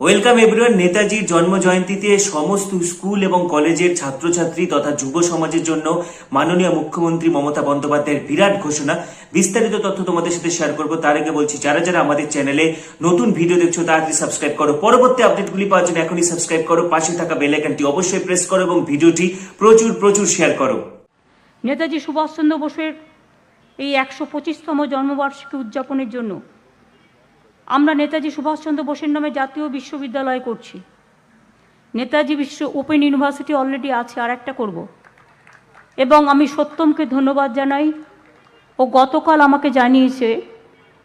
Welcome everyone. নেতাজির জন্ম জয়ন্তীতে সমস্ত স্কুল এবং কলেজের ছাত্রছাত্রী তথা যুব সমাজের জন্য মাননীয় মুখ্যমন্ত্রী মমতা বন্দ্যোপাধ্যায়ের বিরাট ঘোষণা। বিস্তারিত তথ্য তোমাদের সাথে শেয়ার করবো। তার আগে বলছি, যারা যারা আমাদের চ্যানেলে নতুন ভিডিও দেখছো তাড়াতাড়ি সাবস্ক্রাইব করো। পরবর্তী আপডেটগুলি পাওয়ার জন্য এখনই সাবস্ক্রাইব করো, পাশে থাকা বেল আইকনটি অবশ্যই প্রেস করো এবং ভিডিওটি প্রচুর প্রচুর শেয়ার করো। নেতাজি সুভাষচন্দ্র বোসের এই 125তম জন্মবার্ষিকী উদযাপনের জন্য আমরা নেতাজি সুভাষচন্দ্র বোসের নামে জাতীয় বিশ্ববিদ্যালয় করছি। নেতাজি ওপেন ইউনিভার্সিটি অলরেডি আছে, আর একটা করব। এবং আমি সত্যমকে ধন্যবাদ জানাই, ও গতকাল আমাকে জানিয়েছে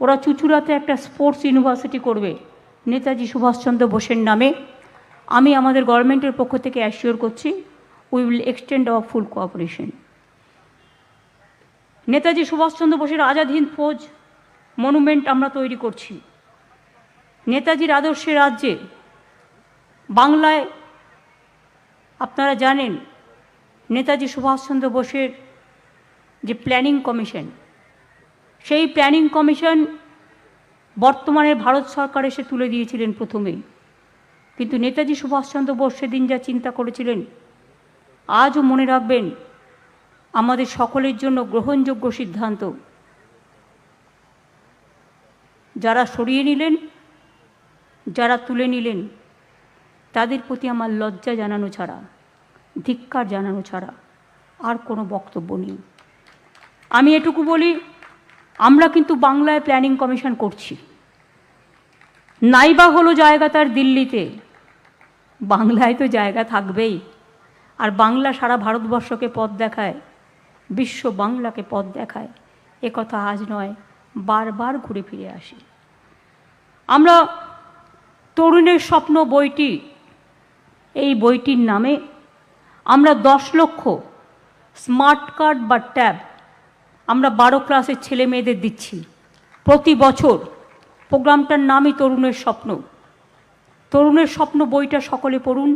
ওরা চুচুড়াতে একটা স্পোর্টস ইউনিভার্সিটি করবে নেতাজি সুভাষচন্দ্র বোসের নামে। আমি আমাদের গভর্নমেন্টের পক্ষ থেকে অ্যাসিওর করছি, we will extend our full cooperation. Netaji Subhash Chandra বোসের আজাদ হিন্দ ফৌজ মনুমেন্ট আমরা তৈরি করছি। নেতাজির আদর্শে রাজ্যে বাংলায় আপনারা জানেন নেতাজি সুভাষচন্দ্র বোসের যে প্ল্যানিং কমিশন, সেই প্ল্যানিং কমিশন বর্তমানে ভারত সরকার এসে তুলে দিয়েছিলেন প্রথমেই, কিন্তু নেতাজি সুভাষচন্দ্র বোস সেদিন যা চিন্তা করেছিলেন আজও মনে রাখবেন আমাদের সকলের জন্য গ্রহণযোগ্য সিদ্ধান্ত। যারা সরিয়ে নিলেন, যারা তুলে নিলেন, তাদের প্রতি আমার লজ্জা জানানো ছাড়া, ধিক্কার জানানো ছাড়া আর কোনো বক্তব্য নেই। আমি এটুকু বলি, আমরা কিন্তু বাংলায় প্ল্যানিং কমিশন করছি। নাইবা হলো জায়গা তার দিল্লিতে, বাংলায় তো জায়গা থাকবেই। আর বাংলা সারা ভারতবর্ষকে পথ দেখায়, বিশ্ব বাংলাকে পথ দেখায়। এ কথা আজ নয়, বারবার ঘুরে ফিরে আসি। আমরা তরুণের স্বপ্ন বইটি, এই বইটির নামে আমরা 10 লক্ষ স্মার্ট কার্ড বা ট্যাব আমরা 12 ক্লাসের ছেলে মেয়েদের দিচ্ছি প্রতি বছর। প্রোগ্রামটার নামই তরুণের স্বপ্ন। তরুণের স্বপ্ন বইটা সকলে পড়ুন,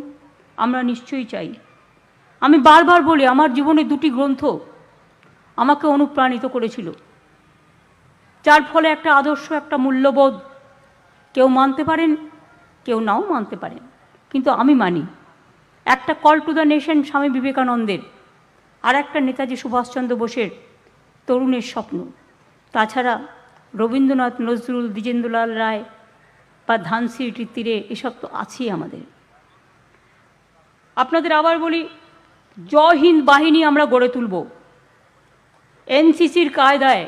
আমরা নিশ্চয়ই চাই। আমি বারবার বলি, আমার জীবনে 2টি গ্রন্থ আমাকে অনুপ্রাণিত করেছিল, যার ফলে একটা আদর্শ, একটা মূল্যবোধ কেউ মানতে পারেন, কেউ নাও মানতে পারেন, কিন্তু আমি মানি। একটা কল টু দ্য নেশন স্বামী বিবেকানন্দের, আর একটা নেতাজি সুভাষচন্দ্র বোসের তরুণের স্বপ্ন। তাছাড়া রবীন্দ্রনাথ, নজরুল, দ্বিজেন্দ্রলাল রায় বা ধানসির তীরে এসব তো আছেই আমাদের। আপনাদের আবার বলি, জয় হিন্দ বাহিনী আমরা গড়ে তুলব। এনসিসির কায়দায়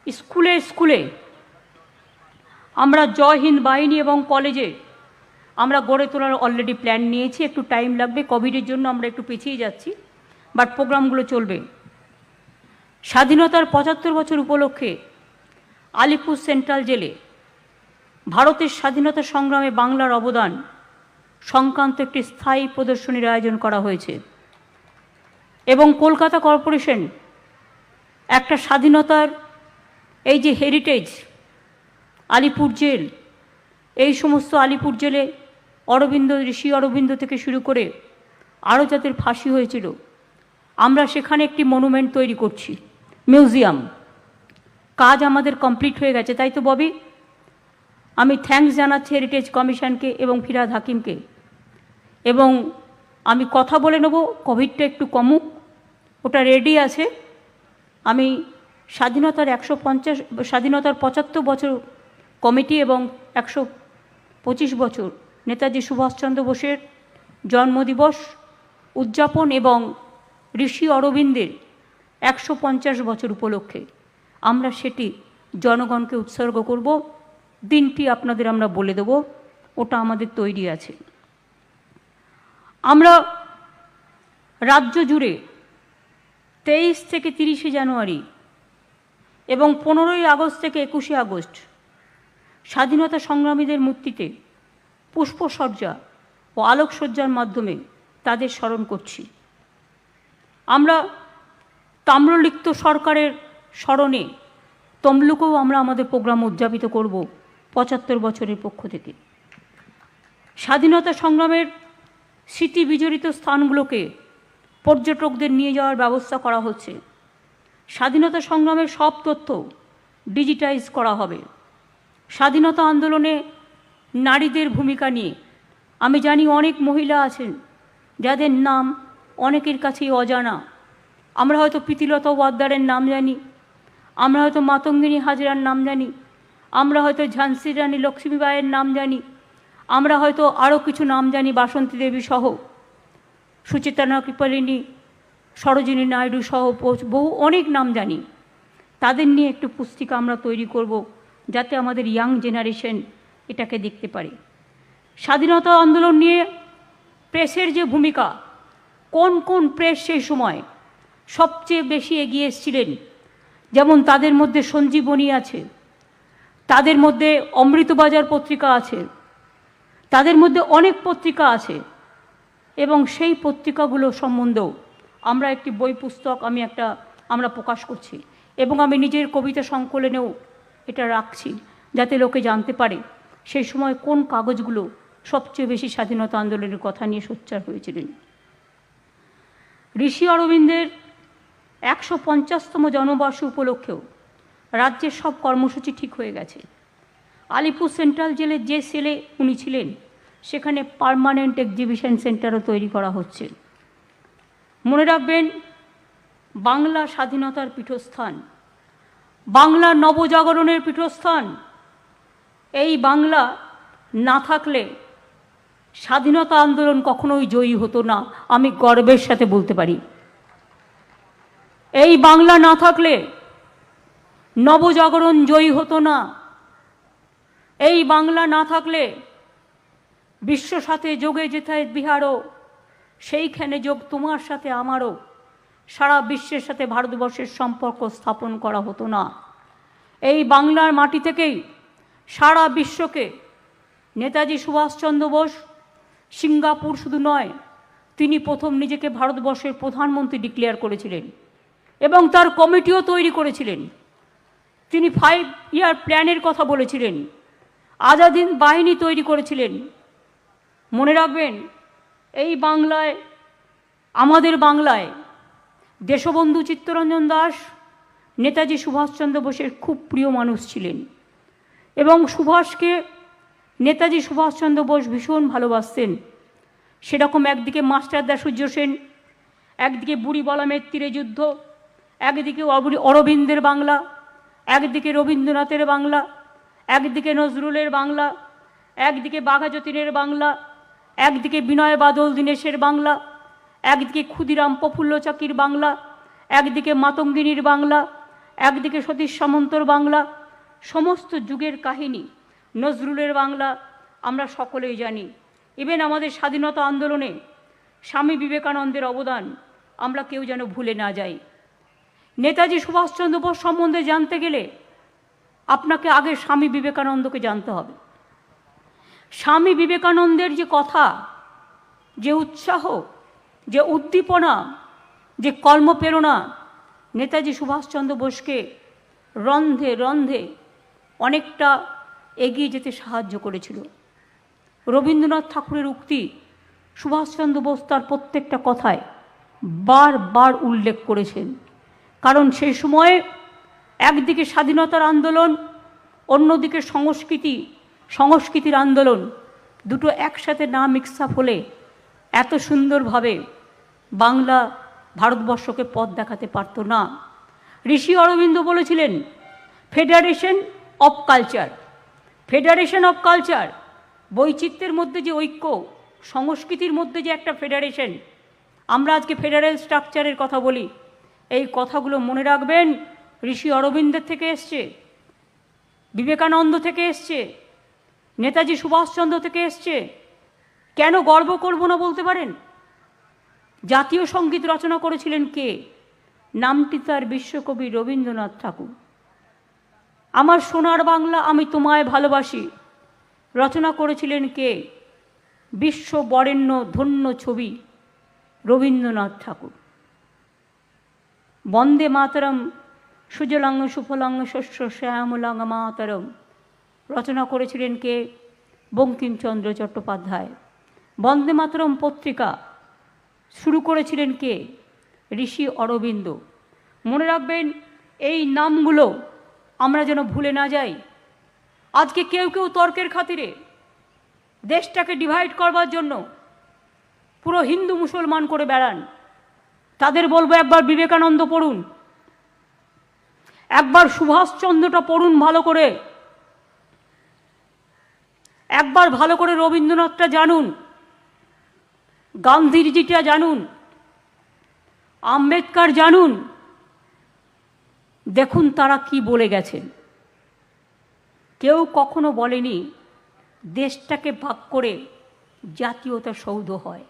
স্কুলে স্কুলে আমরা জয় হিন্দ বাহিনী এবং কলেজে আমরা গড়ে তোলার অলরেডি প্ল্যান নিয়েছি। একটু টাইম লাগবে, কোভিডের জন্য আমরা একটু পিছিয়ে যাচ্ছি, বাট প্রোগ্রামগুলো চলবে। স্বাধীনতার 75 বছর উপলক্ষে আলিপুর সেন্ট্রাল জেলে ভারতের স্বাধীনতা সংগ্রামে বাংলার অবদান সংক্রান্ত একটি স্থায়ী প্রদর্শনীর আয়োজন করা হয়েছে। এবং কলকাতা কর্পোরেশন একটা স্বাধীনতার এই যে হেরিটেজ আলিপুর জেল, এই সমস্ত আলিপুর জেলে অরবিন্দ, ঋষি অরবিন্দ থেকে শুরু করে আরও যাদের ফাঁসি হয়েছিল, আমরা সেখানে একটি মনুমেন্ট তৈরি করছি, মিউজিয়াম। কাজ আমাদের কমপ্লিট হয়ে গেছে, তাই তো ববি? আমি থ্যাঙ্কস জানাচ্ছি হেরিটেজ কমিশনকে এবং ফিরহাদ হাকিমকে। এবং আমি কথা বলে নেব, কোভিডটা একটু কমুক, ওটা রেডি আছে। আমি স্বাধীনতার 75 বছর কমিটি এবং 125 বছর নেতাজি সুভাষচন্দ্র বোসের জন্মদিবস উদযাপন এবং ঋষি অরবিন্দের 150 বছর উপলক্ষে আমরা সেটি জনগণকে উৎসর্গ করব। দিনটি আপনাদের আমরা বলে দেব, ওটা আমাদের তৈরি আছে। আমরা রাজ্য জুড়ে 23 থেকে 30 জানুয়ারি এবং 15ই আগস্ট থেকে 21শে আগস্ট স্বাধীনতা সংগ্রামীদের মূর্তিতে পুষ্পসজ্জা ও আলোকসজ্জার মাধ্যমে তাদের স্মরণ করছি। আমরা তাম্রলিপ্ত সরকারের স্মরণে তমলুকেও আমরা আমাদের প্রোগ্রাম উদযাপিত করব 75 বছরের পক্ষ থেকে। স্বাধীনতা সংগ্রামের স্মৃতি বিজড়িত স্থানগুলোকে পর্যটকদের নিয়ে যাওয়ার ব্যবস্থা করা হচ্ছে। স্বাধীনতা সংগ্রামের সব তথ্য ডিজিটাইজ করা হবে। স্বাধীনতা আন্দোলনে নারীদের ভূমিকা নিয়ে। আমি জানি অনেক মহিলা আছেন যাদের নাম অনেকের কাছেই অজানা। আমরা হয়তো প্রীতিলতা ওয়াদ্দারের নাম জানি, আমরা হয়তো মাতঙ্গিনী হাজরার নাম জানি, আমরা হয়তো ঝান্সি রানী লক্ষ্মীবাইয়ের নাম জানি, আমরা হয়তো আরও কিছু নাম জানি, বাসন্তী দেবী সহ, সুচেতনা কৃপালিনী, সরোজিনী নাইডু সহ বহু অনেক নাম জানি। তাদের নিয়ে একটু পুস্তিকা আমরা তৈরি করব, যাতে আমাদের ইয়াং জেনারেশন এটাকে দেখতে পারে। স্বাধীনতা আন্দোলন নিয়ে প্রেসের যে ভূমিকা, কোন কোন প্রেস সেই সময় সবচেয়ে বেশি এগিয়ে এসেছিলেন, যেমন তাদের মধ্যে সঞ্জীবনী আছে, তাদের মধ্যে অমৃতবাজার পত্রিকা আছে, তাদের মধ্যে অনেক পত্রিকা আছে, এবং সেই পত্রিকাগুলো সম্বন্ধেও আমরা একটি বই পুস্তক আমরা প্রকাশ করছি, এবং আমি নিজের কবিতা সংকলনেও এটা রাখছি, যাতে লোকে জানতে পারে সেই সময় কোন কাগজগুলো সবচেয়ে বেশি স্বাধীনতা আন্দোলনের কথা নিয়ে সোচ্চার হয়েছিলেন। ঋষি অরবিন্দের 150তম জন্মবর্ষ উপলক্ষেও রাজ্যের সব কর্মসূচি ঠিক হয়ে গেছে। আলিপুর সেন্ট্রাল জেলের যে সেলে উনি ছিলেন, সেখানে পার্মানেন্ট এক্সিবিশন সেন্টারও তৈরি করা হচ্ছে। মনে রাখবেন, বাংলা স্বাধীনতার পীঠস্থান, বাংলা নবজাগরণের পীঠস্থান। এই বাংলা না থাকলে স্বাধীনতা আন্দোলন কখনোই জয়ী হতো না, আমি গর্বের সাথে বলতে পারি। এই বাংলা না থাকলে নবজাগরণ জয়ী হতো না। এই বাংলা না থাকলে বিশ্ব সাথে যোগে যেথায় বিহারও, সেইখানে যোগ তোমার সাথে আমারও, সারা বিশ্বের সাথে ভারতবর্ষের সম্পর্ক স্থাপন করা হতো না। এই বাংলার মাটি থেকেই সারা বিশ্বকে নেতাজি সুভাষচন্দ্র বোস সিঙ্গাপুর শুধু নয়, তিনি প্রথম নিজেকে ভারতবর্ষের প্রধানমন্ত্রী ডিক্লেয়ার করেছিলেন এবং তার কমিটিও তৈরি করেছিলেন। তিনি 5 ইয়ার প্ল্যানের কথা বলেছিলেন, আজাদ বাহিনী তৈরি করেছিলেন। মনে রাখবেন, এই বাংলায়, আমাদের বাংলায় দেশবন্ধু চিত্তরঞ্জন দাস নেতাজি সুভাষচন্দ্র বোসের খুব প্রিয় মানুষ ছিলেন, এবং সুভাষকে নেতাজি সুভাষচন্দ্র বোস ভীষণ ভালোবাসতেন। সেরকম একদিকে মাস্টারদা সূর্য সেন, একদিকে বুড়ি বলামের তীরে যুদ্ধ, একদিকে অরবিন্দের বাংলা, একদিকে রবীন্দ্রনাথের বাংলা, একদিকে নজরুলের বাংলা, একদিকে বাঘা যতীনের বাংলা, একদিকে বিনয় বাদল দীনেশের বাংলা, একদিকে ক্ষুদিরাম প্রফুল্ল চাকির বাংলা, একদিকে মাতঙ্গিনীর বাংলা, একদিকে সতীশ সামন্তর বাংলা। সমস্ত যুগের কাহিনী নজরুলের বাংলা আমরা সকলেই জানি। ইভেন আমাদের স্বাধীনতা আন্দোলনে স্বামী বিবেকানন্দের অবদান আমরা কেউ যেন ভুলে না যাই। নেতাজি সুভাষচন্দ্র বোস সম্বন্ধে জানতে গেলে আপনাকে আগে স্বামী বিবেকানন্দকে জানতে হবে। স্বামী বিবেকানন্দের যে কথা, যে উৎসাহ, যে উদ্দীপনা, যে কর্মপ্রেরণা নেতাজি সুভাষচন্দ্র বোসকে রন্ধে রন্ধে অনেকটা এগিয়ে যেতে সাহায্য করেছিল। রবীন্দ্রনাথ ঠাকুরের উক্তি সুভাষচন্দ্র বোস তার প্রত্যেকটা কথায় বারবার উল্লেখ করেছেন, কারণ সেই সময়ে একদিকে স্বাধীনতার আন্দোলন, অন্যদিকে সংস্কৃতির আন্দোলন, দুটো একসাথে না মিক্স আপ হলে এত সুন্দরভাবে বাংলা ভারতবর্ষকে পথ দেখাতে পারত না। ঋষি অরবিন্দ বলেছিলেন, federation of culture, federation of culture, বৈচিত্র্যের মধ্যে যে ঐক্য, সংস্কৃতির মধ্যে যে একটা ফেডারেশন। আমরা আজকে ফেডারেল স্ট্রাকচারের কথা বলি, এই কথাগুলো মনে রাখবেন, ঋষি অরবিন্দের থেকে এসছে, বিবেকানন্দ থেকে এসছে, নেতাজি সুভাষচন্দ্র থেকে এসছে। কেন গর্ব করব না বলতে পারেন? জাতীয় সঙ্গীত রচনা করেছিলেন কে? নামটি তার বিশ্বকবি রবীন্দ্রনাথ ঠাকুর। আমার সোনার বাংলা আমি তোমায় ভালোবাসি রচনা করেছিলেন কে? বিশ্ব বরেণ্য ধন্য ছবি রবীন্দ্রনাথ ঠাকুর। বন্দে মাতরম সুজলাং সুফলাং শস্য শ্যামলাং মাতরম রচনা করেছিলেন কে? বঙ্কিমচন্দ্র চট্টোপাধ্যায়। বন্দে মাতরম পত্রিকা শুরু করেছিলেন কে? ঋষি অরবিন্দ। মনে রাখবেন, এই নামগুলো আমরা যেন ভুলে না যাই। আজকে কেউ কেউ তর্কের খাতিরে দেশটাকে ডিভাইড করবার জন্য পুরো হিন্দু মুসলমান করে বেড়ান। তাদের বলবো একবার বিবেকানন্দ পড়ুন, একবার সুভাষচন্দ্রটা পড়ুন ভালো করে, একবার ভালো করে রবীন্দ্রনাথটা জানুন, গান্ধীজিটা জানুন, আম্বেদকর জানুন, দেখুন তারা কি বলে গেছেন। কেউ কখনো বলেনি দেশটাকে ভাগ করে জাতীয়তা সৌধ হয়।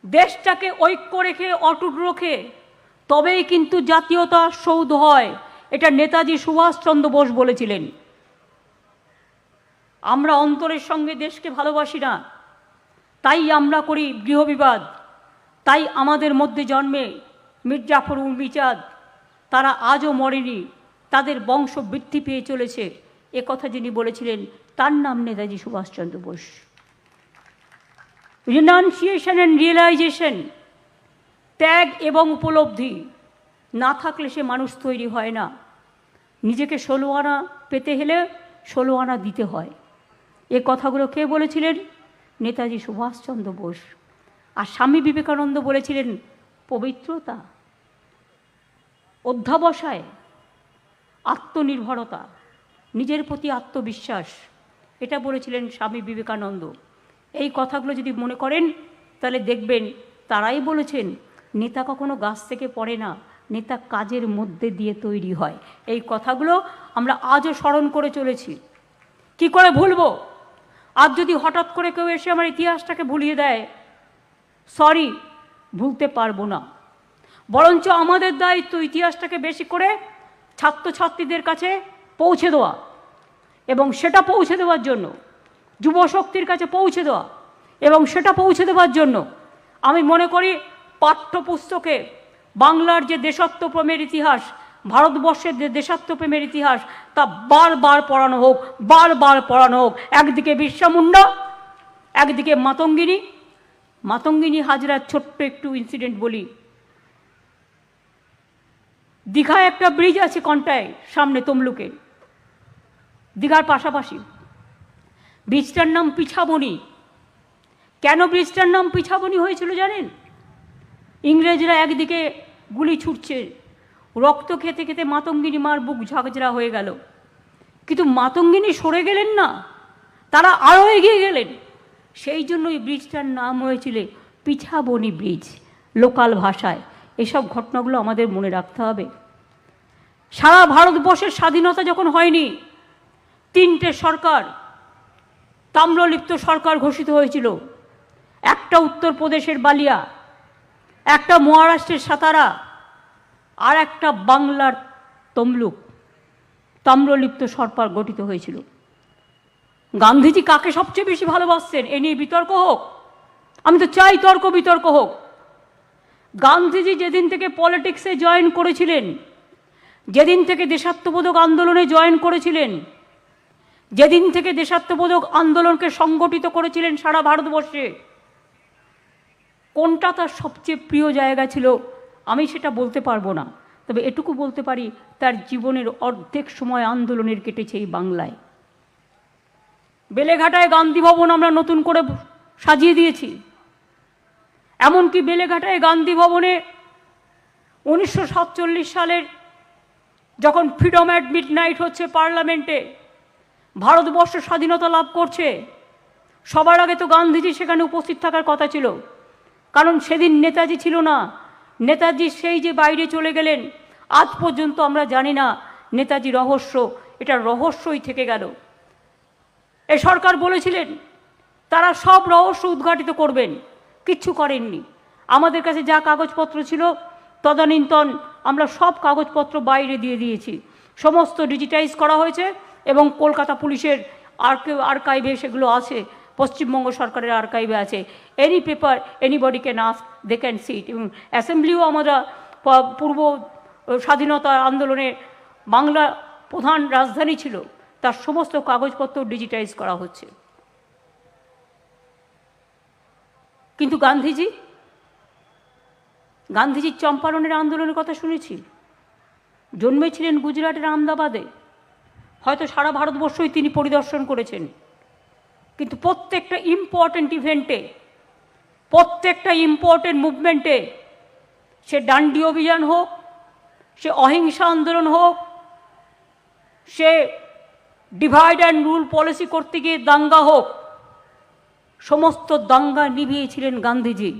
দেশটাকে ঐক্য রেখে অটুট রেখে তবেই কিন্তু জাতীয়তা সৌধ হয়। এটা নেতাজি সুভাষচন্দ্র বোস বলেছিলেন। আমরা অন্তরের সঙ্গে দেশকে ভালোবাসি না, তাই আমরা করি গৃহবিবাদ। তাই আমাদের মধ্যে জন্মে মির্জাফর উর্মিচাঁদ, তারা আজও মরেনি, তাদের বংশ বৃদ্ধি পেয়ে চলেছে। এ কথা যিনি বলেছিলেন তার নাম Netaji Subhash Chandra Bose. Renunciation and realisation, ত্যাগ এবং উপলব্ধি না থাকলে সে মানুষ তৈরি হয় না। নিজেকে 16 আনা পেতে হলে 16 আনা দিতে হয়। এ কথাগুলো কে বলেছিলেন? নেতাজি সুভাষচন্দ্র বোস। আর স্বামী বিবেকানন্দ বলেছিলেন পবিত্রতা, অধ্যাবসায়, আত্মনির্ভরতা, নিজের প্রতি আত্মবিশ্বাস, এটা বলেছিলেন স্বামী বিবেকানন্দ। এই কথাগুলো যদি মনে করেন তাহলে দেখবেন তারাই বলেছেন নেতা কখনো গাছ থেকে পড়ে না, নেতা কাজের মধ্যে দিয়ে তৈরি হয়। এই কথাগুলো আমরা আজও স্মরণ করে চলেছি। কি করে ভুলবো? আজ যদি হঠাৎ করে কেউ এসে আমার ইতিহাসটাকে ভুলিয়ে দেয়, সরি, ভুলতে পারবো না। বরঞ্চ আমাদের দায়িত্ব ইতিহাসটাকে বেশি করে ছাত্রছাত্রীদের কাছে পৌঁছে দেওয়া, এবং সেটা পৌঁছে দেওয়ার জন্য যুবশক্তির কাছে পৌঁছে দেওয়া, এবং সেটা পৌঁছে দেওয়ার জন্য আমি মনে করি পাঠ্যপুস্তকে বাংলার যে দেশাত্মপ্রেমের ইতিহাস, ভারতবর্ষের যে দেশাত্মপ্রেমের ইতিহাস, তা বারবার পড়ানো হোক, বারবার পড়ানো হোক। একদিকে বিরসা মুন্ডা, একদিকে মাতঙ্গিনী হাজরার ছোট্ট একটু ইনসিডেন্ট বলি। দীঘায় একটা ব্রিজ আছে কন্টায়, সামনে তমলুকে, দীঘার পাশাপাশি। ব্রিজটার নাম পিছাবনি। কেন ব্রিজটার নাম পিছাবনি হয়েছিল জানেন? ইংরেজরা একদিকে গুলি ছুটছে, রক্ত খেতে খেতে মাতঙ্গিনী মার বুক ঝাঁঝরা হয়ে গেল, কিন্তু মাতঙ্গিনী সরে গেলেন না, তারা আরও এগিয়ে গেলেন। সেই জন্য এই ব্রিজটার নাম হয়েছিল পিছাবনি ব্রিজ, লোকাল ভাষায়। এসব ঘটনাগুলো আমাদের মনে রাখতে হবে। সারা ভারতবর্ষের স্বাধীনতা যখন হয়নি, 3টে সরকার, তাম্রলিপ্ত সরকার ঘোষিত হয়েছিল। একটা উত্তরপ্রদেশের বালিয়া, একটা মহারাষ্ট্রের সাতারা, আর একটা বাংলার তমলুক। তাম্রলিপ্ত সরকার গঠিত হয়েছিল। গান্ধীজি কাকে সবচেয়ে বেশি ভালোবাসতেন এ নিয়ে বিতর্ক হোক, আমি তো চাই তর্ক বিতর্ক হোক। গান্ধীজি যেদিন থেকে পলিটিক্সে জয়েন করেছিলেন, যেদিন থেকে দেশাত্মবোধক আন্দোলনে জয়েন করেছিলেন, যেদিন থেকে দেশাত্মবোধক আন্দোলনকে সংগঠিত করেছিলেন সারা ভারতবর্ষে, কোনটা তার সবচেয়ে প্রিয় জায়গা ছিল আমি সেটা বলতে পারবো না, তবে এটুকু বলতে পারি তার জীবনের অর্ধেক সময় আন্দোলনের কেটেছে এই বাংলায়। বেলেঘাটায় গান্ধী ভবন আমরা নতুন করে সাজিয়ে দিয়েছি। এমনকি বেলেঘাটায় গান্ধী ভবনে 1947 সালের যখন ফ্রিডম অ্যাট মিডনাইট হচ্ছে পার্লামেন্টে, ভারতবর্ষ স্বাধীনতা লাভ করছে, সবার আগে তো গান্ধীজি সেখানে উপস্থিত থাকার কথা ছিল, কারণ সেদিন নেতাজি ছিল না। নেতাজি সেই যে বাইরে চলে গেলেন, আজ পর্যন্ত আমরা জানি না নেতাজি রহস্য, এটা রহস্যই থেকে গেল। এ সরকার বলেছিলেন তারা সব রহস্য উদ্ঘাটিত করবেন, কিচ্ছু করেননি। আমাদের কাছে যা কাগজপত্র ছিল তদানীন্তন আমরা সব কাগজপত্র বাইরে দিয়ে দিয়েছি, সমস্ত ডিজিটাইজ করা হয়েছে এবং কলকাতা পুলিশের আর্কাইভে সেগুলো আছে, পশ্চিমবঙ্গ সরকারের আর্কাইভে আছে। Any paper anybody can ask, they can see it. এবং অ্যাসেম্বলিও আমরা পূর্ব স্বাধীনতা আন্দোলনে বাংলা প্রধান রাজধানী ছিল, তার সমস্ত কাগজপত্র ডিজিটাইজ করা হচ্ছে। কিন্তু গান্ধীজির চম্পারণের আন্দোলনের কথা শুনেছি। জন্মেছিলেন গুজরাটের আহমেদাবাদে, হয়তো সারা ভারতবর্ষই তিনি পরিদর্শন করেছেন। কিন্তু প্রত্যেকটা ইম্পর্টেন্ট ইভেন্টে, প্রত্যেকটা ইম্পর্টেন্ট মুভমেন্টে, সে ডান্ডি অভিযান হোক, সে অহিংসা আন্দোলন হোক, সে ডিভাইড অ্যান্ড রুল পলিসি করতে গিয়ে দাঙ্গা হোক, সমস্ত দাঙ্গা নিভিয়েছিলেন গান্ধীজি।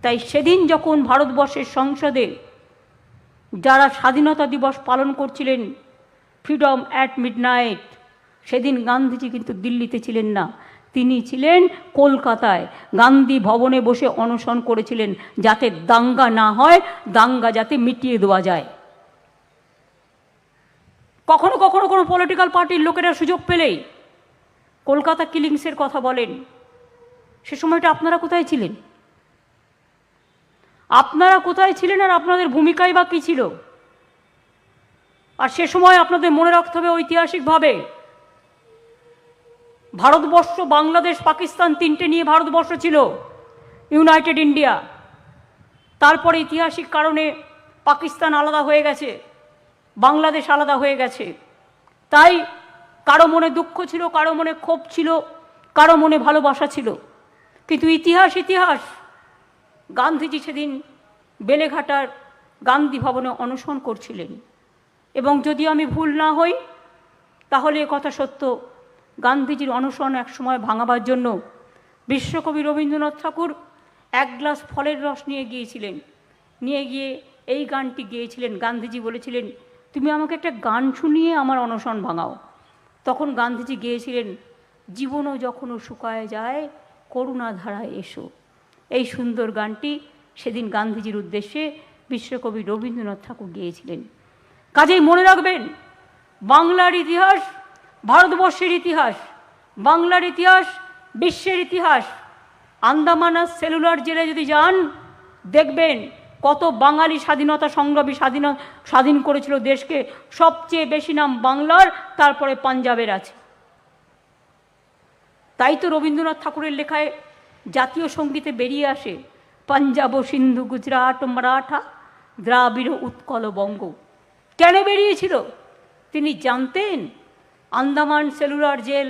তাই সেদিন যখন ভারতবর্ষের সংসদে যারা স্বাধীনতা দিবস পালন করছিলেন, ফ্রিডম অ্যাট মিডনাইট, সেদিন গান্ধীজি কিন্তু দিল্লিতে ছিলেন না, তিনি ছিলেন কলকাতায়। গান্ধী ভবনে বসে অনশন করেছিলেন যাতে দাঙ্গা না হয়, দাঙ্গা যাতে মিটিয়ে দেওয়া যায়। কখনো কখনো কোনো পলিটিক্যাল পার্টির লোকেরা সুযোগ পেলেই কলকাতা কিলিংসের কথা বলেন। সে সময়টা আপনারা কোথায় ছিলেন? আপনারা কোথায় ছিলেন আর আপনাদের ভূমিকাই বা কী ছিল? আর সে সময় আপনাদের মনে রাখতে হবে ঐতিহাসিকভাবে ভারতবর্ষ, বাংলাদেশ, পাকিস্তান তিনটে নিয়ে ভারতবর্ষ ছিল, ইউনাইটেড ইন্ডিয়া। তারপরে ঐতিহাসিক কারণে পাকিস্তান আলাদা হয়ে গেছে, বাংলাদেশ আলাদা হয়ে গেছে। তাই কারো মনে দুঃখ ছিল, কারো মনে ক্ষোভ ছিল, কারো মনে ভালোবাসা ছিল। কিন্তু ইতিহাস গান্ধীজি সেদিন বেলেঘাটার গান্ধী ভবনে অনশন করছিলেন। এবং যদি আমি ভুল না হই তাহলে কথা সত্য, গান্ধীজির অনশন একসময় ভাঙাবার জন্য বিশ্বকবি রবীন্দ্রনাথ ঠাকুর এক গ্লাস ফলের রস নিয়ে গিয়েছিলেন। নিয়ে গিয়ে এই গানটি গেয়েছিলেন। গান্ধীজি বলেছিলেন, তুমি আমাকে একটা গান শুনিয়ে আমার অনশন ভাঙাও। তখন গান্ধীজি গেয়েছিলেন, জীবনও যখনও শুকায় যায়, করুণা ধারায় এসো। এই সুন্দর গানটি সেদিন গান্ধীজির উদ্দেশ্যে বিশ্বকবি রবীন্দ্রনাথ ঠাকুর গেয়েছিলেন। কাজেই মনে রাখবেন, বাংলার ইতিহাস ভারতবর্ষের ইতিহাস, বাংলার ইতিহাস বিশ্বের ইতিহাস। আন্দামান আর সেলুলার জেলে যদি যান, দেখবেন কত বাঙালি স্বাধীনতা সংগ্রামী স্বাধীন করেছিল দেশকে। সবচেয়ে বেশি নাম বাংলার, তারপরে পাঞ্জাবের আছে। তাই তো রবীন্দ্রনাথ ঠাকুরের লেখায় জাতীয় সঙ্গীতে বেরিয়ে আসে, পাঞ্জাব, সিন্ধু, গুজরাট, মারাঠা, দ্রাবিড়, উৎকল, বঙ্গ। কেন বেরিয়েছিল? তিনি জানতেন আন্দামান সেলুলার জেল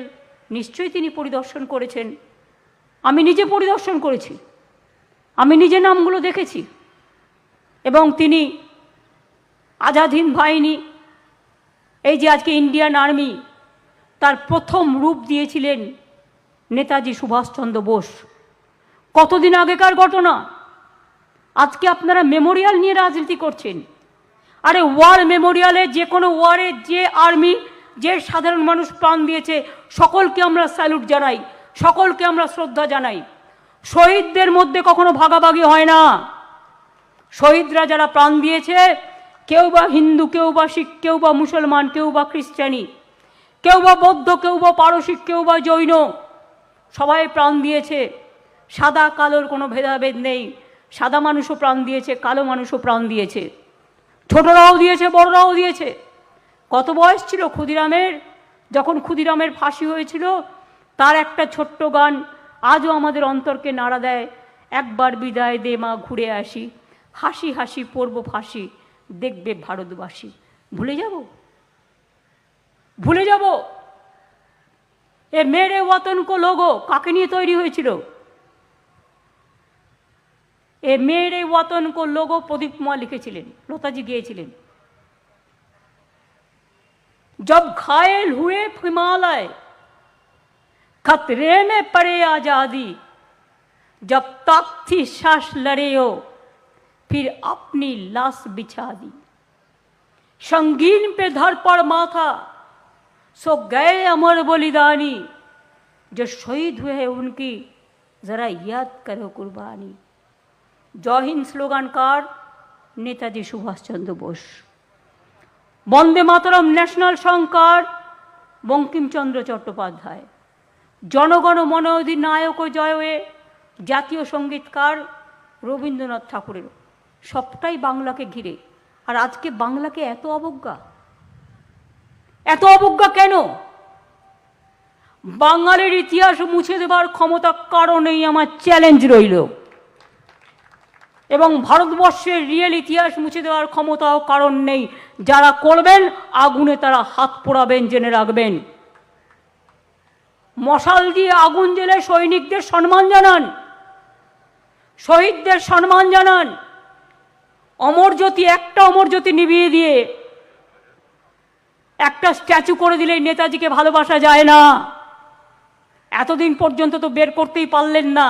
নিশ্চয়ই তিনি পরিদর্শন করেছেন। আমি নিজে পরিদর্শন করেছি, আমি নিজে নামগুলো দেখেছি। এবং তিনি আজাদ হিন্দ বাহিনী, এই যে আজকে ইন্ডিয়ান আর্মি, তার প্রথম রূপ দিয়েছিলেন নেতাজি সুভাষচন্দ্র বোস। কতদিন আগেকার ঘটনা, আজকে আপনারা মেমোরিয়াল নিয়ে রাজনীতি করছেন। আরে ওয়ার মেমোরিয়ালে, যে কোনো ওয়ারে যে আর্মি, যে সাধারণ মানুষ প্রাণ দিয়েছে, সকলকে আমরা স্যালুট জানাই, সকলকে আমরা শ্রদ্ধা জানাই। শহীদদের মধ্যে কখনো ভাগাভাগি হয় না। শহীদরা যারা প্রাণ দিয়েছে, কেউ বা হিন্দু, কেউ বা শিখ, কেউ বা মুসলমান, কেউ বা খ্রিস্টানি, কেউ বা বৌদ্ধ, কেউ বা পারসিক, কেউ বা জৈন, সবাই প্রাণ দিয়েছে। সাদা কালোর কোনো ভেদাভেদ নেই। সাদা মানুষও প্রাণ দিয়েছে, কালো মানুষও প্রাণ দিয়েছে, ছোটরাও দিয়েছে, বড়রাও দিয়েছে। কত বয়স ছিল ক্ষুদিরামের যখন ক্ষুদিরামের ফাঁসি হয়েছিল? তার একটা ছোট্ট গান আজও আমাদের অন্তরকে নাড়া দেয়, একবার বিদায় দে মা, ঘুরে আসি, হাসি হাসি পড়ব ফাঁসি, দেখবে ভারতবাসী। ভুলে যাব? ভুলে যাব? এ মেরে ওয়াতন কো লোগো কাকে নিয়ে তৈরি হয়েছিল? এ মেরে ওয়াতন কো লোগো প্রদীপ কুমার লিখেছিলেন, লতাজি গিয়েছিলেন। जब घायल हुए हिमालय, खतरे में पड़े आजादी, जब तक थी सांस लड़े हो, फिर अपनी लाश बिछा दी। संगीन पे धर पड़ माथा, सो गए अमर बलिदानी, जो शहीद हुए हैं उनकी जरा याद करो कुर्बानी। जय हिंद स्लोगानकार नेताजी सुभाष चंद्र बोस। বন্দে মাতরম ন্যাশনাল সংকার বঙ্কিমচন্দ্র চট্টোপাধ্যায়। জনগণ মন অধিনায়ক জয়ে জাতীয় সঙ্গীতকার রবীন্দ্রনাথ ঠাকুরের। সবটাই বাংলাকে ঘিরে। আর আজকে বাংলাকে এত অবজ্ঞা, এত অবজ্ঞা কেন? বাঙালির ইতিহাস মুছে দেবার ক্ষমতা কারো নেই, আমার চ্যালেঞ্জ রইল। এবং ভারতবর্ষের রিয়েল ইতিহাস মুছে দেওয়ার ক্ষমতাও কারণ নেই। যারা করবেন আগুনে তারা হাত পোড়াবেন, জেনে রাখবেন। মশাল দিয়ে আগুন জ্বেলে সৈনিকদের সম্মান জানান, শহীদদের সম্মান জানান। অমর জ্যোতি, একটা অমর জ্যোতি নিভিয়ে দিয়ে একটা স্ট্যাচু করে দিলেই নেতাজিকে ভালোবাসা যায় না। এতদিন পর্যন্ত তো বের করতেই পারলেন না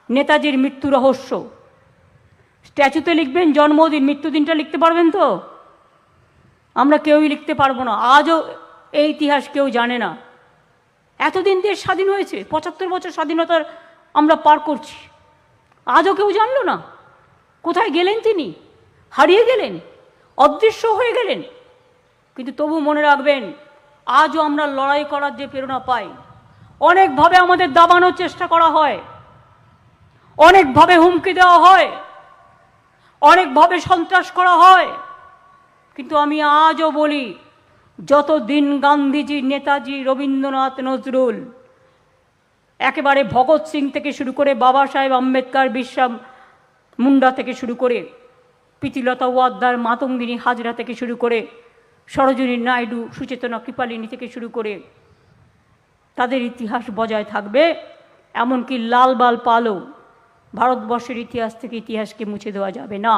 নেতাজির মৃত্যু রহস্য। স্ট্যাচুতে লিখবেন জন্মদিন, মৃত্যুদিনটা লিখতে পারবেন তো? আমরা কেউই লিখতে পারবো না। আজও এই ইতিহাস কেউ জানে না। এতদিন দেশ স্বাধীন হয়েছে, ৭৫ বছর স্বাধীনতার আমরা পার করছি, আজও কেউ জানলো না। কোথায় গেলেন তিনি? হারিয়ে গেলেন, অদৃশ্য হয়ে গেলেন। কিন্তু তবু মনে রাখবেন, আজও আমরা লড়াই করার যে প্রেরণা পাই। অনেকভাবে আমাদের দাবানোর চেষ্টা করা হয়, অনেকভাবে হুমকি দেওয়া হয়, অনেকভাবে সন্ত্রাস করা হয়, কিন্তু আমি আজও বলি, যতদিন গান্ধীজি, নেতাজি, রবীন্দ্রনাথ, নজরুল, একেবারে ভগৎ সিং থেকে শুরু করে বাবা সাহেব আম্বেদকর, বিরসা মুন্ডা থেকে শুরু করে প্রীতিলতা ওয়াদ্দার, মাতঙ্গিনী হাজরা থেকে শুরু করে সরোজিনী নাইডু, সুচেতনা কৃপালিনী থেকে শুরু করে তাদের ইতিহাস বজায় থাকবে। এমনকি লালবাল পালও ভারতবর্ষের ইতিহাস থেকে ইতিহাসকে মুছে দেওয়া যাবে না,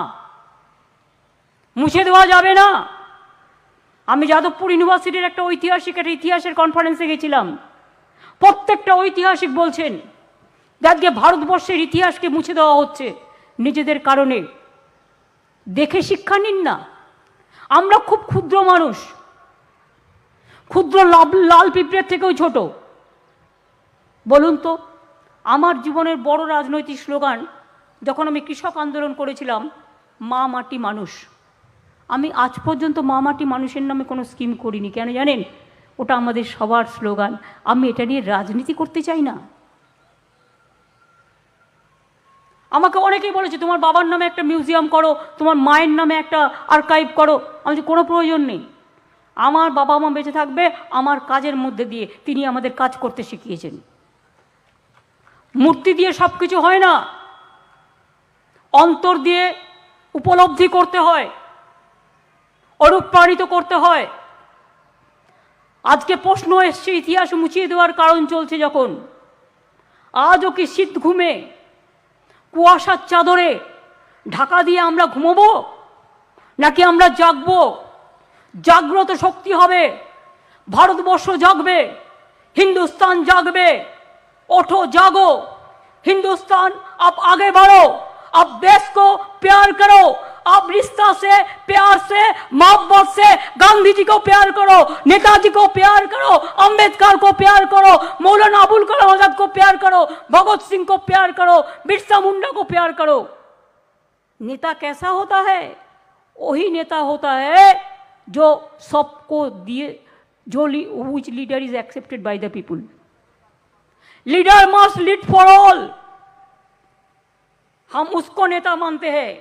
মুছে দেওয়া যাবে না। আমি যাদবপুর ইউনিভার্সিটির একটা ইতিহাসের কনফারেন্সে গেছিলাম। প্রত্যেকটা ঐতিহাসিক বলছেন আজকে ভারতবর্ষের ইতিহাসকে মুছে দেওয়া হচ্ছে নিজেদের কারণে। দেখে শিক্ষা নিন না। আমরা খুব ক্ষুদ্র মানুষ, ক্ষুদ্র লাল পিঁপড়ের থেকেও ছোট। বলুন তো, আমার জীবনের বড় রাজনৈতিক স্লোগান যখন আমি কৃষক আন্দোলন করেছিলাম, মা মাটি মানুষ। আমি আজ পর্যন্ত মা মাটি মানুষের নামে কোনো স্কিম করিনি। কেন জানেন? ওটা আমাদের সবার স্লোগান। আমি এটা নিয়ে রাজনীতি করতে চাই না। আমাকে অনেকেই বলেছে তোমার বাবার নামে একটা মিউজিয়াম করো, তোমার মায়ের নামে একটা আর্কাইভ করো। আমি কোনো প্রয়োজন নেই। আমার বাবা মা বেঁচে থাকবে আমার কাজের মধ্যে দিয়ে, তিনি আমাদের কাজ করতে শিখিয়েছেন। মূর্তি দিয়ে সব কিছু হয় না, অন্তর দিয়ে উপলব্ধি করতে হয়, অনুপ্রাণিত করতে হয়। আজকে প্রশ্ন এসছে ইতিহাস মুছিয়ে দেওয়ার কারণ চলছে যখন, আজও কি শীত ঘুমে কুয়াশার চাদরে ঢাকা দিয়ে আমরা ঘুমোবো, নাকি আমরা জাগবো? জাগ্রত শক্তি হবে, ভারতবর্ষ জাগবে, हिंदुस्तान जागबे। उठो जागो हिंदुस्तान, आप आगे बढ़ो, आप देश को प्यार करो, आप रिश्ता से, प्यार से, मोहब्बत से गांधी जी को प्यार करो, नेताजी को प्यार करो, अंबेडकर को प्यार करो, मौलाना अबुल कलाम आजाद को प्यार करो, भगत सिंह को प्यार करो, बिरसा मुंडा को प्यार करो। नेता कैसा होता है? वही नेता होता है जो सबको दिए, जो which leader is accepted by the people. Leader must lead for all. हम उसको नेता मानते हैं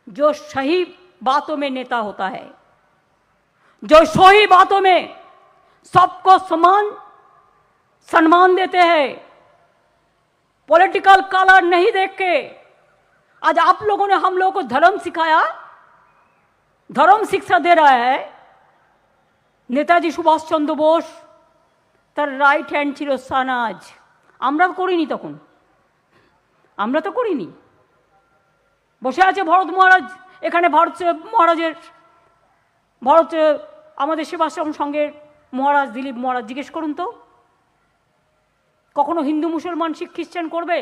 जो सही बातों में नेता होता है, जो सही बातों में सबको समान सम्मान देते हैं, पॉलिटिकल कलर नहीं देख के। आज आप लोगों ने हम लोगों को धर्म सिखाया, धर्म शिक्षा दे रहा है। नेताजी सुभाष चंद्र बोस তার রাইট হ্যান্ড ছিল সানাজ। আমরা করিনি তখন, আমরা তো করিনি। বসে আছে ভরত মহারাজ এখানে, ভারত আমাদের সেবাশ্রম সঙ্গের মহারাজ দিলীপ মহারাজ। জিজ্ঞেস করুন তো, কখনো হিন্দু মুসলমান শিখ খ্রিস্টান করবে?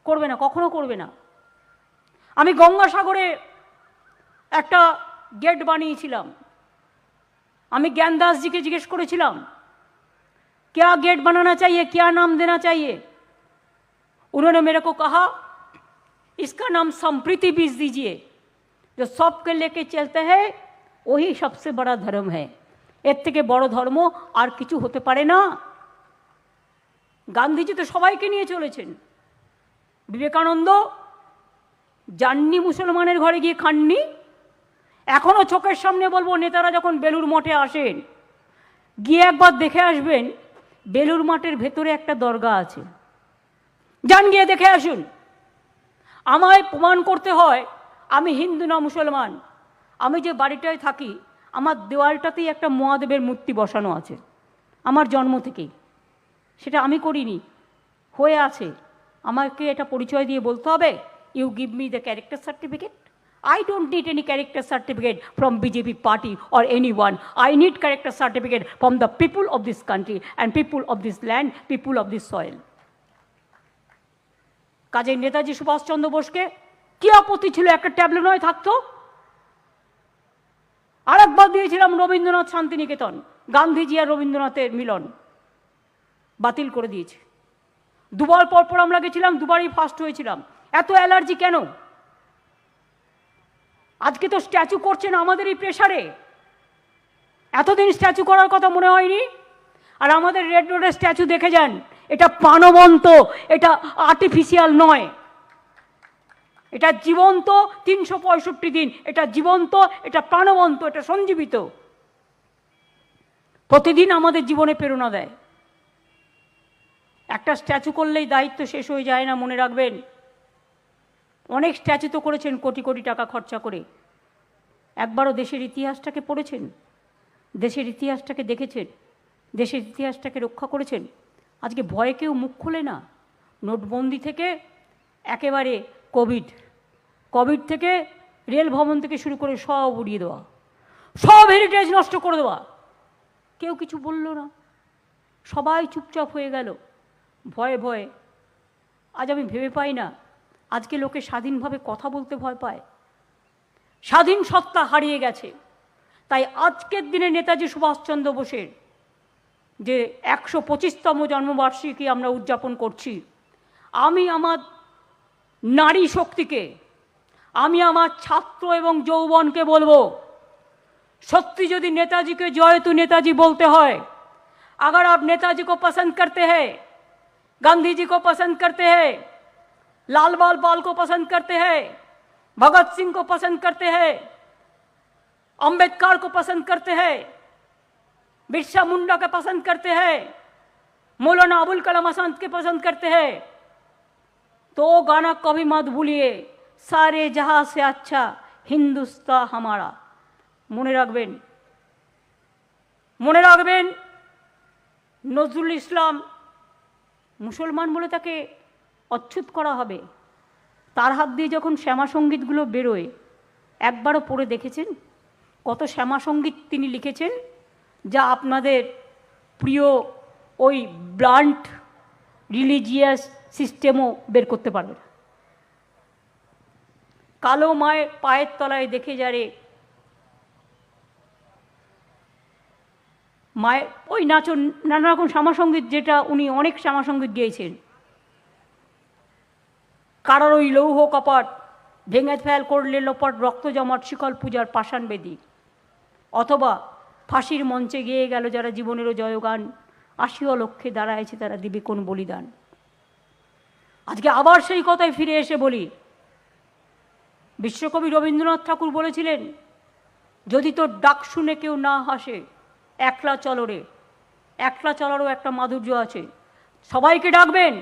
করবে না, কখনো করবে না। আমি গঙ্গাসাগরে একটা গেট বানিয়েছিলাম। আমি জ্ঞানদাস জিকে জিজ্ঞেস করেছিলাম क्या गेट बनाना चाहिए, क्या नाम देना चाहिए? उन्होंने मेरे को कहा इसका नाम संप्रीति बीज दीजिए। जो सबके लेके चलते हैं वही सबसे बड़ा धर्म है। एर থেকে বড় ধর্ম আর কিছু হতে পারে না। গান্ধীজি তো সবাইকে নিয়ে চলেছেন। বিবেকানন্দ যাননি মুসলমানের ঘরে গিয়ে খাননি। এখনো চোখের সামনে বলবো, নেতারা যখন বেলুর মঠে আসেন গিয়ে একবার দেখে আসবেন, বেলুর মাঠের ভেতরে একটা দরগা আছে, যান গিয়ে দেখে আসুন। আমায় প্রমাণ করতে হয় আমি হিন্দু না মুসলমান। আমি যে বাড়িটায় থাকি আমার দেওয়ালটাতেই একটা মহাদেবের মূর্তি বসানো আছে, আমার জন্ম থেকেই। সেটা আমি করিনি, হয়ে আছে। আমাকে এটা পরিচয় দিয়ে বলতে হবে, you give me the character certificate. I don't need any character certificate from BJP party or anyone. I need character certificate from the people of this country and people of this land, people of this soil. কাজে নেতাজি সুভাষচন্দ্র বোসকে কি আপত্তি ছিল একটা tableau নয় থাকতো? আরেকবার দিয়েছিলাম রবীন্দ্রনাথ শান্তিনিকেতন, গান্ধীজি আর রবীন্দ্রনাথের মিলন, বাতিল করে দিয়েছে। দুবার পরপর আমরা গেছিলাম, দুবারই ফার্স্ট হয়েছিলাম। এত অ্যালার্জি কেন? আজকে তো স্ট্যাচু করছেন আমাদের এই প্রেসারে, এতদিন স্ট্যাচু করার কথা মনে হয়নি। আর আমাদের রেড রোডের স্ট্যাচু দেখে যান, এটা প্রাণবন্ত, এটা আর্টিফিশিয়াল নয়, এটা জীবন্ত। 365 দিন এটা জীবন্ত, এটা প্রাণবন্ত, এটা সঞ্জীবিত, প্রতিদিন আমাদের জীবনে প্রেরণা দেয়। একটা স্ট্যাচু করলেই দায়িত্ব শেষ হয়ে যায় না, মনে রাখবেন। অনেক স্ট্যাচু তো করেছেন কোটি কোটি টাকা খরচা করে, একবারও দেশের ইতিহাসটাকে পড়েছেন? দেশের ইতিহাসটাকে দেখেছেন? দেশের ইতিহাসটাকে রক্ষা করেছেন? আজকে ভয়ে কেউ মুখ খোলে না। নোটবন্দি থেকে একেবারে কোভিড থেকে রেল ভবন থেকে শুরু করে সব উড়িয়ে দেওয়া, সব হেরিটেজ নষ্ট করে দেওয়া, কেউ কিছু বলল না, সবাই চুপচাপ হয়ে গেল ভয়ে ভয়ে। আজ আমি ভেবে পাই না, আজকে লোকে স্বাধীনভাবে কথা বলতে ভয় পায়, স্বাধীন সত্তা হারিয়ে গেছে। তাই আজকের দিনে নেতাজি সুভাষচন্দ্র বোসের যে 125তম জন্মবার্ষিকী আমরা উদযাপন করছি, আমি আমার নারী শক্তিকে, আমি আমার ছাত্র এবং যৌবনকে বলবো, সত্যি যদি নেতাজিকে জয়তু নেতাজি বলতে হয়, अगर आप नेताजी को पसंद करते हैं, गांधी जी को पसंद करते हैं, लाल बाल पाल को पसंद करते हैं, भगत सिंह को पसंद करते हैं, अंबेडकर को पसंद करते हैं, बिरसा मुंडा को पसंद करते हैं, मौलाना अबुल कलाम आजाद के पसंद करते हैं, तो गाना कभी मत भूलिए, सारे जहां से अच्छा हिंदुस्तान हमारा। মনে রাখবেন, মনে রাখবেন। নজরুল ইসলাম মুসলমান বলে তাকে অচ্ছুত করা হবে, তার হাত দিয়ে যখন শ্যামা সঙ্গীতগুলো বেরোয়, একবারও পড়ে দেখেছেন কত শ্যামা সঙ্গীত তিনি লিখেছেন, যা আপনাদের প্রিয় ওই ব্লান্ট রিলিজিয়াস সিস্টেমও বের করতে পারবে না। কালো মায়ের পায়ের তলায় দেখে যারে, মায়ের ওই নাচন, নানা রকম শ্যামাসঙ্গীত, যেটা উনি অনেক শ্যামাসঙ্গীত গেয়েছেন। কারার ওই লৌহ কপাট ভেঙে ফেল করলে লোপাট, রক্ত জমাট শিকল পূজার পাষাণ বেদী, অথবা ফাঁসির মঞ্চে গেয়ে গেল যারা জীবনেরও জয়গান, আসিও লক্ষ্যে দাঁড়ায়ছে তারা দিবে কোন বলিদান। আজকে আবার সেই কথায় ফিরে এসে বলি, বিশ্বকবি রবীন্দ্রনাথ ঠাকুর বলেছিলেন, যদি তোর ডাক শুনে কেউ না হাসে, একলা চলো রে। একলা চলারও একটা মাধুর্য আছে। সবাইকে ডাকবেন,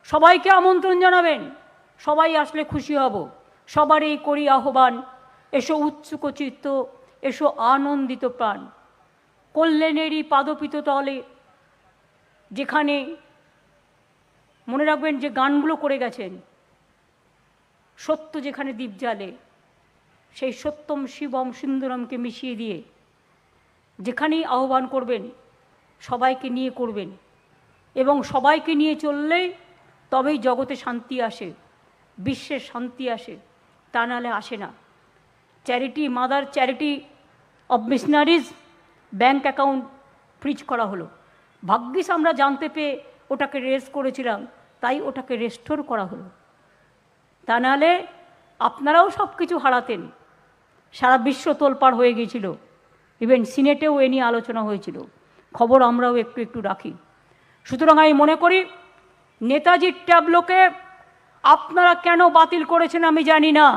সবাইকে আমন্ত্রণ জানাবেন, সবাই আসলে খুশি হব। সবারই করি আহ্বান, এসো উৎসুক চিত্ত, এসো আনন্দিত প্রাণ। কল্যাণেরই পাদপিত তলে, যেখানে মনে রাখবেন যে গানগুলো করে গেছেন, সত্য যেখানে দীপ জ্বালে, সেই সত্যম শিবম সুন্দরমকে মিশিয়ে দিয়ে যেখানেই আহ্বান করবেন, সবাইকে নিয়ে করবেন, এবং সবাইকে নিয়ে চললেই তবেই জগতে শান্তি আসে, বিশ্বের শান্তি আসে, তা নাহলে আসে না। Charity, mother charity of missionaries bank account freeze করা হলো। ভাগ্যিস আমরা জানতে পেয়ে ওটাকে রেজ করেছিলাম, তাই ওটাকে রেস্টোর করা হলো। তা নাহলে আপনারাও সব কিছু হারাতেন। সারা বিশ্ব তোলপাড় হয়ে গিয়েছিল, ইভেন সিনেটেও এ নিয়ে আলোচনা হয়েছিল, খবর আমরাও একটু একটু রাখি। সুতরাং আমি মনে করি নেতাজির ট্যাবলোকে আপনারা কেন বাতিল করেছেন আমি জানি না,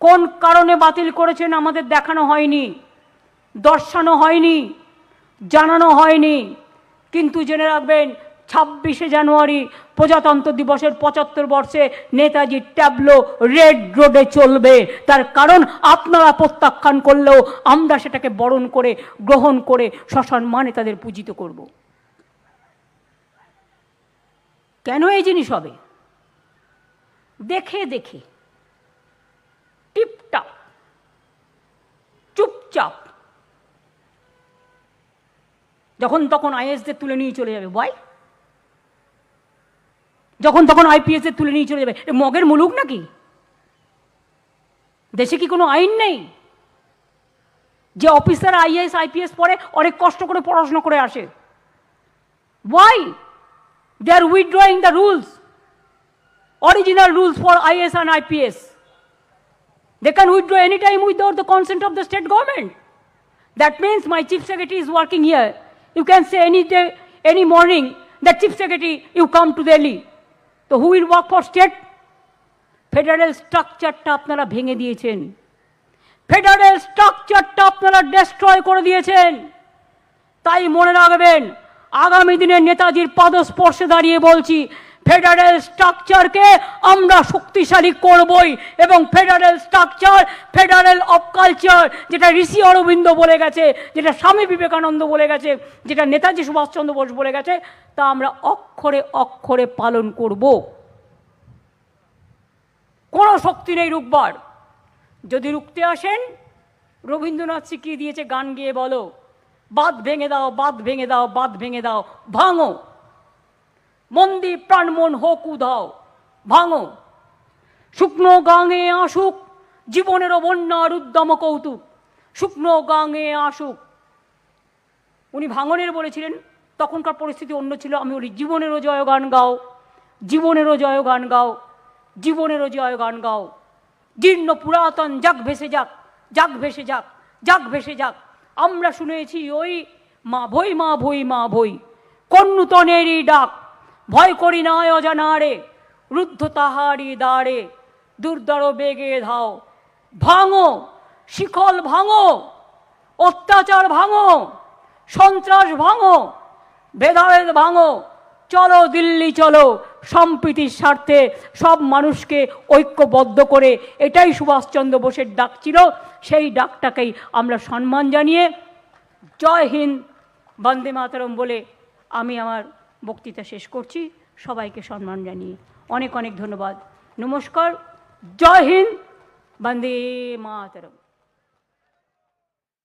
কোন কারণে বাতিল করেছেন আমাদের দেখানো হয়নি, দর্শানো হয়নি, জানানো হয়নি। কিন্তু জেনে রাখবেন 26শে জানুয়ারি প্রজাতন্ত্র দিবসের 75 বর্ষে নেতাজির ট্যাবলো রেড রোডে চলবে। তার কারণ আপনারা প্রত্যাখ্যান করলেও আমরা সেটাকে বরণ করে গ্রহণ করে সসম্মানে তাদের পূজিত করব। কেন এই জিনিস হবে? দেখে দেখে টিপটাপ চুপচাপ যখন তখন আইএসদের তুলে নিয়ে চলে যাবে। বয় যখন তখন আইপিএসদের তুলে নিয়ে চলে যাবে। এ মগের মুলুক নাকি? দেশে কি কোনো আইন নেই? যে অফিসার আইএএস আইপিএস পড়ে অনেক কষ্ট করে পড়াশোনা করে আসে। Why they are withdrawing the rules, original rules for IAS and IPS? They can withdraw anytime without the consent of the state government. That means my chief secretary is working here. You can say any day, any morning that chief secretary, you come to Delhi. So who will work for state? Federal structure-টা আপনারা ভেঙে দিয়েছেন। Federal স্ট্রাকচারটা আপনারা destroy করে দিয়েছেন। তাই মনে রাখবেন, আগামী দিনে নেতাজির পদস্পর্শে দাঁড়িয়ে বলছি, ফেডারেল স্ট্রাকচারকে আমরা শক্তিশালী করবই। এবং federal structure, federal of culture, যেটা ঋষি অরবিন্দ বলে গেছে, যেটা স্বামী বিবেকানন্দ বলে গেছে, যেটা নেতাজি সুভাষচন্দ্র বোস বলে গেছে, তা আমরা অক্ষরে অক্ষরে পালন করব। কোনো শক্তি নেই রুখবার। যদি রুখতে আসেন, রবীন্দ্রনাথ শিখিয়ে দিয়েছে, গান গেয়ে বলো, বাঁধ ভেঙে দাও, বাঁধ ভেঙে দাও, বাঁধ ভেঙে দাও, ভাঙো মন্দির প্রাণ মন হোক উধাও, ভাঙো শুকনো গাঙে আসুক জীবনেরও বন্যার উদ্যম কৌতুক, শুকনো গাঙে আসুক। উনি ভাঙনের বলেছিলেন, তখনকার পরিস্থিতি অন্য ছিল। আমি বলি, জীবনেরও জয়গান গাও, জীবনেরও জয়গান গাও, জীবনেরও জয়গান গাও। জীর্ণ পুরাতন যাক ভেসে যাক, যাক ভেসে যাক, যাক ভেসে যাক। আমরা শুনেছি ওই মা ভই, মা ভই, মা ভই, কোন নূতনেরই ডাক, ভয় করি না অজানারে, রুদ্ধ তাহারি দ্বারে, দুর্দর বেগে ধাও। ভাঙো শিকল, ভাঙো অত্যাচার, ভাঙো সন্ত্রাস, ভাঙো ভেদাভেদ, ভাঙো। চলো দিল্লি চলো, সম্প্রীতির স্বার্থে সব মানুষকে ঐক্যবদ্ধ করে। এটাই সুভাষচন্দ্র বোসের ডাক ছিল। সেই ডাকটাকেই আমরা সম্মান জানিয়ে জয় হিন্দ, বন্দে মাতরম বলে আমি আমার বক্তৃতা শেষ করছি। সবাইকে সম্মান জানিয়ে অনেক অনেক ধন্যবাদ। নমস্কার। জয় হিন্দ, বন্দে মাতরম।